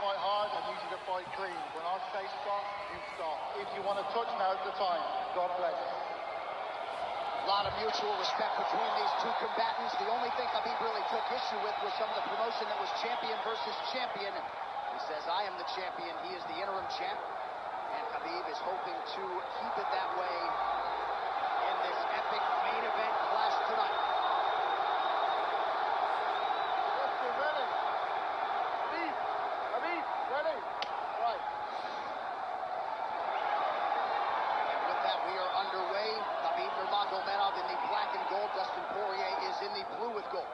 fight hard and use you to fight clean. When I say stop, you stop. If you want to touch, now's the time. God bless. A lot of mutual respect between these two combatants. The only thing Hабib really took issue with was some of the promotion that was champion versus champion. He says, I am the champion, he is the interim champ. And Habib is hoping to keep it that way in this epic main event clash tonight. Dustin, ready? Habib, ready? Right. And with that, we are underway. Habib Nurmagomedov in the black and gold. Dustin Poirier is in the blue with gold.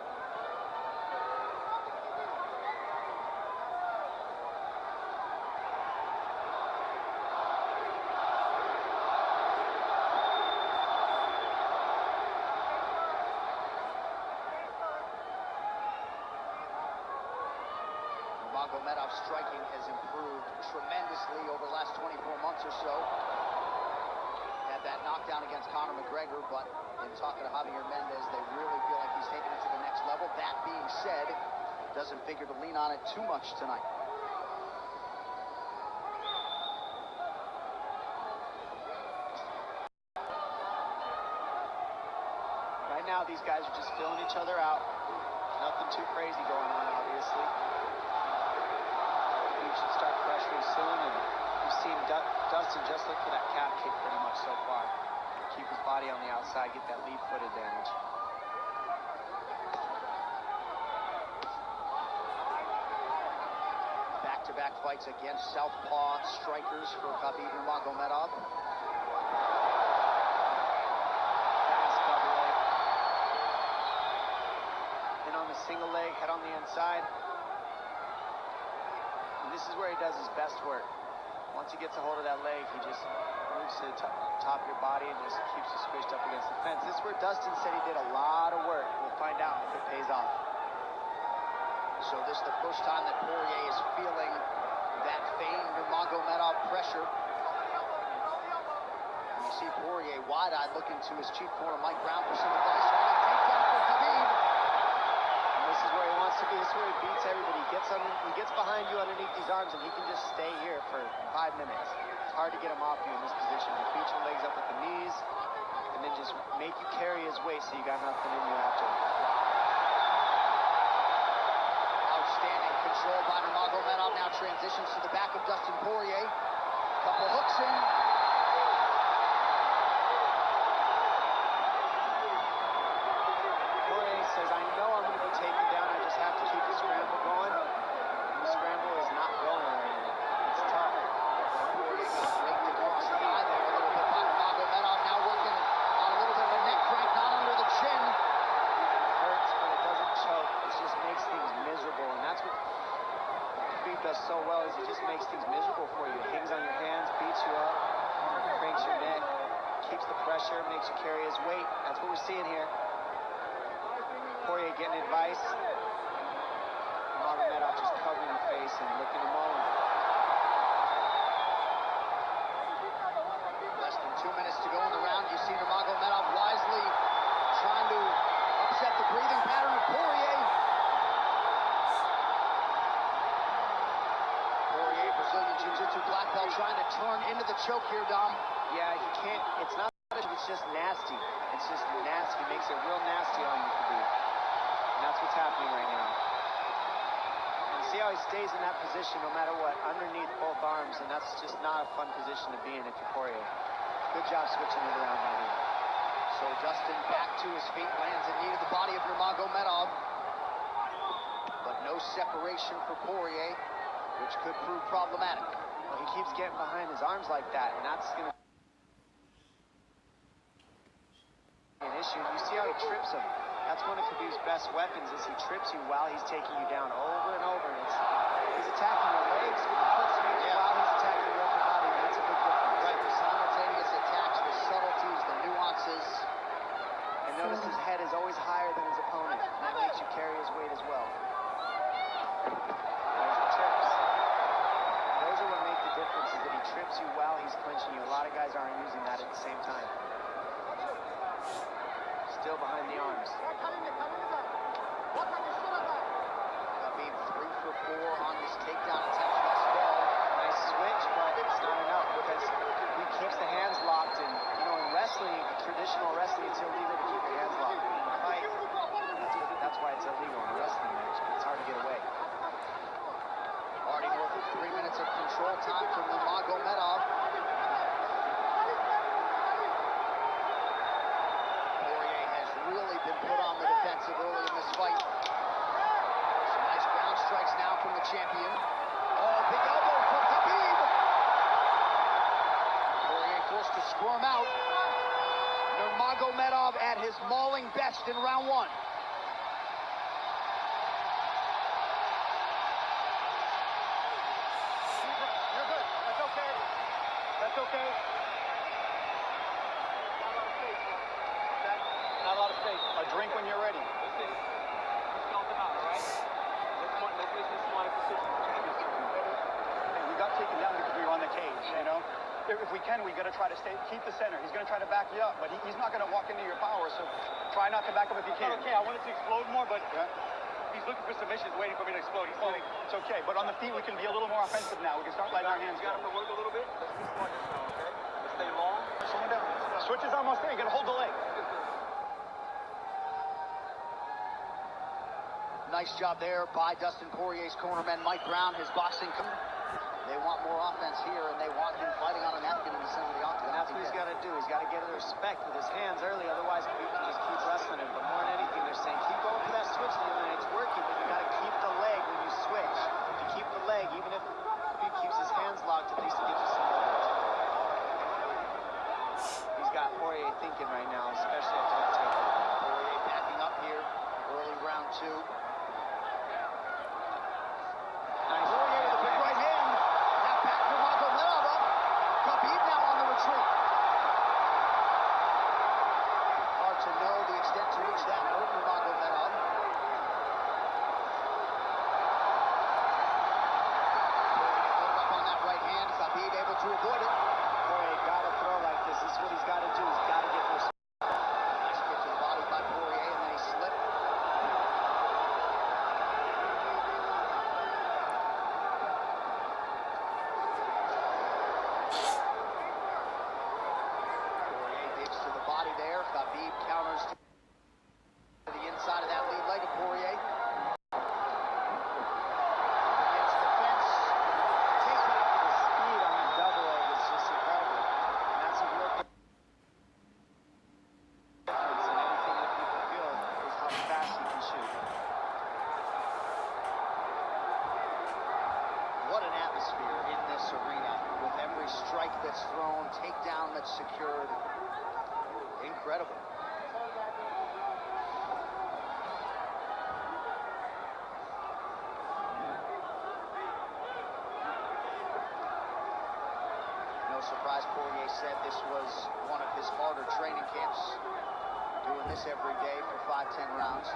Nurmagomedov's striking has improved tremendously over the last 24 months or so. Had that knockdown against Conor McGregor, but in talking to Javier Mendez, they really feel like he's taking it to the next level. That being said, doesn't figure to lean on it too much tonight. Right now, these guys are just filling each other out. Nothing too crazy going on, obviously. You should start pressuring soon, and you've seen Dustin just look for that calf kick pretty much so far. Keep his body on the outside, get that lead foot advantage. Back-to-back fights against southpaw strikers for Habib Nurmagomedov. Fast double leg. Then on the single leg, head on the inside. And this is where he does his best work. Once he gets a hold of that leg, he just moves to the top of your body and just keeps you squished up against the fence. This is where Dustin said he did a lot of work. We'll find out if it pays off. So this is the first time that Poirier is feeling that famed Nurmagomedov pressure. And you see Poirier wide-eyed looking to his chief corner, Mike Brown, for some advice. Takedown for Habib. This is where he wants to be. This is where he beats everybody. He gets behind you underneath these arms, and he can just stay here for 5 minutes. It's hard to get him off you in this position. He beats your legs up with the knees, and then just make you carry his weight so you got nothing in you after. Outstanding control by Nurmagomedov. Now transitions to the back of Dustin Poirier. Couple hooks in. Says, I know I'm going to be taken down. I just have to keep the scramble going. And the scramble is not going right now. It's tough. Poirier got raked across the eye there a little bit by Nurmagomedov. Now working on a little bit of a neck crank, not under the chin. It hurts, but it doesn't choke. It just makes things miserable. And that's what Habib does so well, is he just makes things miserable for you. Hangs on your hands, beats you up, cranks your neck, keeps the pressure, makes you carry his weight. That's what we're seeing here. Poirier getting advice. Nurmagomedov just covering the face and looking him over. Less than 2 minutes to go in the round. You see Nurmagomedov wisely trying to upset the breathing pattern of Poirier. Poirier, Brazilian Jiu-Jitsu black belt, trying to turn into the choke here, Dom. Yeah, he can't. It's not. It's just nasty. It's just nasty. It makes it real nasty on you, Habib. And that's what's happening right now. And see how he stays in that position no matter what, underneath both arms, and that's just not a fun position to be in if you're Poirier. Good job switching it around by him. So Dustin back to his feet, lands a knee to the body of Nurmagomedov. But no separation for Poirier, which could prove problematic. Well, he keeps getting behind his arms like that, and that's going to be an issue. You see how he trips him. That's one of Khabib's best weapons, is he trips you while he's taking you down over and over. And he's attacking your legs with the foot swing while he's attacking your upper body, and that's a big difference. Right, the simultaneous attacks, the subtleties, the nuances. And notice his head is always higher than his opponent, and that makes you carry his weight as well. There's the trips. Those are what make the difference, is that he trips you while he's clinching you. A lot of guys aren't using that at the same time. Still behind the arms. Khabib 3 for 4 on this takedown attempt. minutes of control time from Nurmagomedov. Poirier has really been put on the defensive early in this fight. Some nice ground strikes now from the champion. Oh, big elbow from Hhabib. Poirier forced to squirm out. Nurmagomedov at his mauling best in round one. You're good. That's okay. That's okay. Not a lot of space. Okay? Not a lot of space. A drink when you're ready. Listen. Just count them out, all right? Let's make this one position. Hey, we got taken down because we were on the cage, you know? If we can, we got to try to keep the center. He's going to try to back you up, but he's not going to walk into your power, so try not to back up if you can. Okay, I wanted to explode more, but he's looking for submissions, waiting for me to explode. It's okay, but on the feet, we can be a little more offensive now. We can start letting our hands go. You got to work a little bit. Let's be smart this now, okay? Let's stay long. Slow down. Switch is almost there. You got to hold the leg. Nice job there by Dustin Poirier's cornerman, Mike Brown, his boxing. They want more offense here, and they want him fighting on a napkin in the center of the octagon. And that's what he's got to do. He's got to get the respect with his hands early, otherwise he can just keep wrestling him. But more than anything, they're saying keep going for that switch, and it's working, but you got to keep the leg when you switch. If you keep the leg, even if he keeps his hands locked, at least it gives you some leverage. He's got Poirier thinking right now, especially after that takedown. Poirier backing up here, early round two. Nice. Poirier with a big right hand. That back Nurmagomedov up. Hhabib now on the retreat. Hard to know the extent to which that hurt Nurmagomedov. Poirier loaded up on that right hand. Hhabib able to avoid it. Poirier got to throw like this. This is what he's got to do. He's got to get this. Nice kick to the body by Poirier, and then he slipped. Poirier digs to the body there. Hhabib counters to the inside of that lead leg of Poirier. Against the fence. Take back. The speed on that double leg is just incredible. And that's a real difference in anything that people feel is how fast he can shoot. What an atmosphere in this arena with every strike that's thrown, takedown that's secured. Incredible. No surprise, Poirier said this was one of his harder training camps, doing this every day for 5-10 rounds.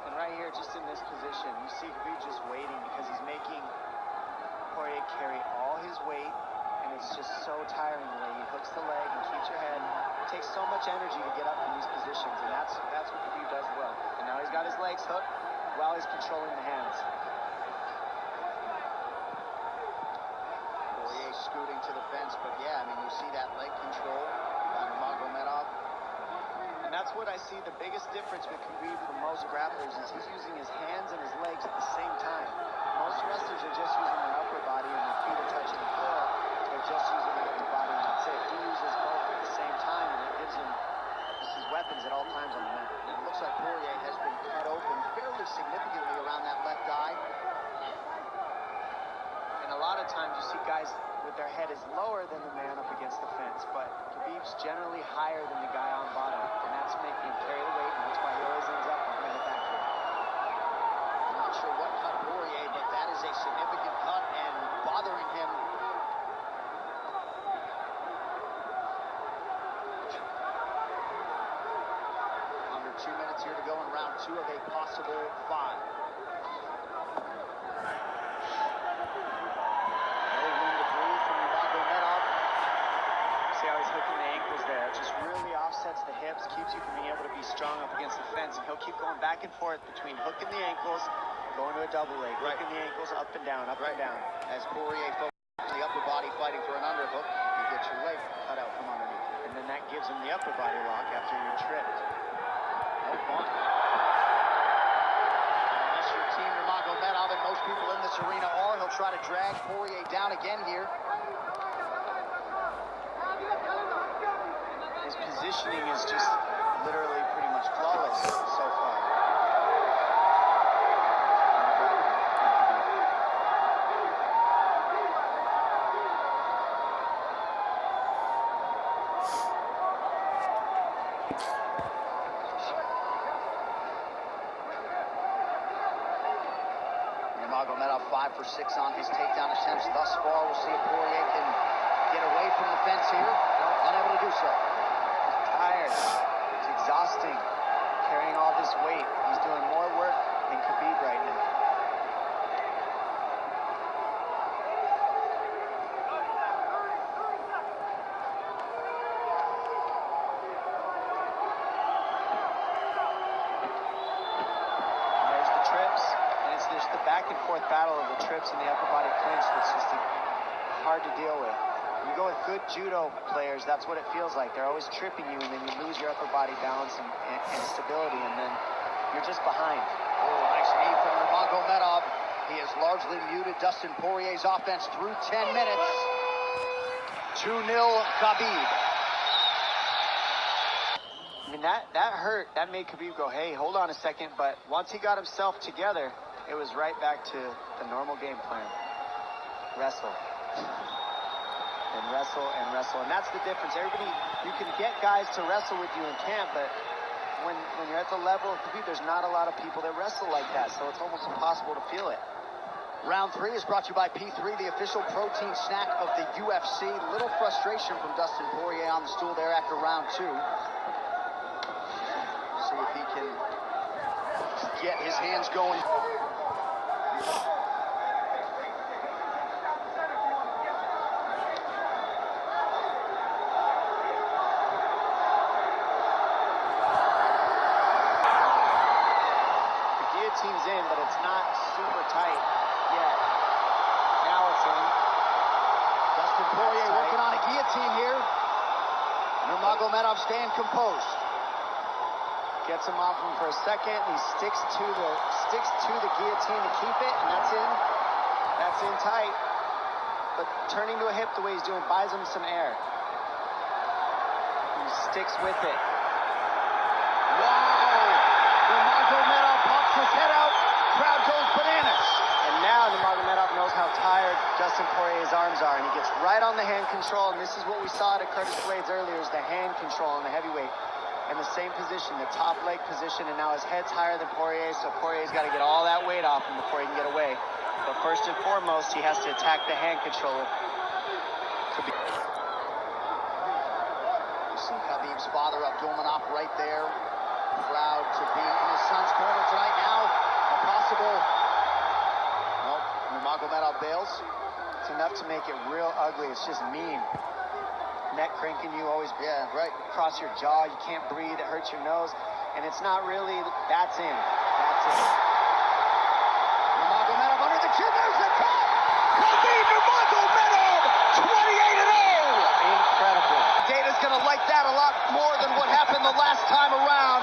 And right here, just in this position, you see Hhabib just waiting because he's making Poirier carry all his weight, and it's just so tiring the way he hooks the leg and keeps your head. It takes so much energy to get up in these positions, and that's what Hhabib does well. And now he's got his legs hooked while he's controlling the hands. Poirier scooting to the fence, but yeah, I mean, you see that leg control by Nurmagomedov. And that's what I see the biggest difference with Hhabib from most grapplers is he's using his hands and his legs at the same time. Most wrestlers are just using their upper body and their feet are touching the floor. They're just using their upper body and that's it. He uses both at the same time, and it gives him his weapons at all times on the mat. And it looks like Poirier has been cut open fairly significantly around that left eye. And a lot of times you see guys with their head is lower than the man up against the fence, but Khabib's generally higher than the guy on bottom, and that's making him carry the weight, and that's why he always ends up behind the back here. I'm not sure what cut Poirier, but that is a significant cut and bothering him. Under 2 minutes here to go in round two of a possible 5. Just really offsets the hips, keeps you from being able to be strong up against the fence, and he'll keep going back and forth between hooking the ankles, going to a double leg, hooking the ankles up and down, up and down. As Poirier focuses on the upper body fighting for an underhook, you get your leg cut out from underneath. And then that gives him the upper body lock after you're tripped. No fun. Unless you're Team Nurmagomedov, and most people in this arena try to drag Poirier down again here. His positioning is just literally pretty much flawless so far. Nurmagomedov 5 for 6 on his takedown attempts thus far. We'll see if Poirier can get away from the fence here. Unable to do so. He's tired. It's exhausting carrying all this weight. He's doing more work than Khabib right now. There's the trips, and it's just the back and forth battle of the trips and the upper body clinch that's just hard to deal with. You go with good judo players, that's what it feels like. They're always tripping you, and then you lose your upper body balance and stability, and then you're just behind. Oh, nice knee from Nurmagomedov. He has largely muted Dustin Poirier's offense through 10 minutes. 2-0 Khabib. I mean, that hurt. That made Khabib go, hey, hold on a second. But once he got himself together, it was right back to the normal game plan. Wrestle. And wrestle and wrestle. And that's the difference. Everybody, you can get guys to wrestle with you in camp, but when you're at the level of Khabib, there's not a lot of people that wrestle like that, so it's almost impossible to feel it. Round 3 is brought to you by P3, the official protein snack of the UFC. Little frustration from Dustin Poirier on the stool there after round 2. See if he can get his hands going. Team's in, but it's not super tight yet. Now it's in. Dustin Poirier working on a guillotine here. Nurmagomedov staying composed. Gets him off him for a second. He sticks to the guillotine to keep it, and that's in. That's in tight. But turning to a hip the way he's doing buys him some air. He sticks with it. His head out, crowd goes bananas. And now Nurmagomedov knows how tired Dustin Poirier's arms are, and he gets right on the hand control, and this is what we saw at Curtis Blades earlier, is the hand control on the heavyweight. In the same position, the top leg position, and now his head's higher than Poirier, so Poirier's got to get all that weight off him before he can get away. But first and foremost, he has to attack the hand control. You see Khabib's father, Abdulmanap, right there. Proud to be in his son's corner tonight now. A possible... Nope, Nurmagomedov bails. It's enough to make it real ugly. It's just mean. Neck cranking you, always right across your jaw. You can't breathe. It hurts your nose. And it's not really... That's in. That's it. Nurmagomedov under the chin. There's the cut! Khabib Nurmagomedov! 28-0! Incredible. Dana's going to like that a lot more than what happened the last time around.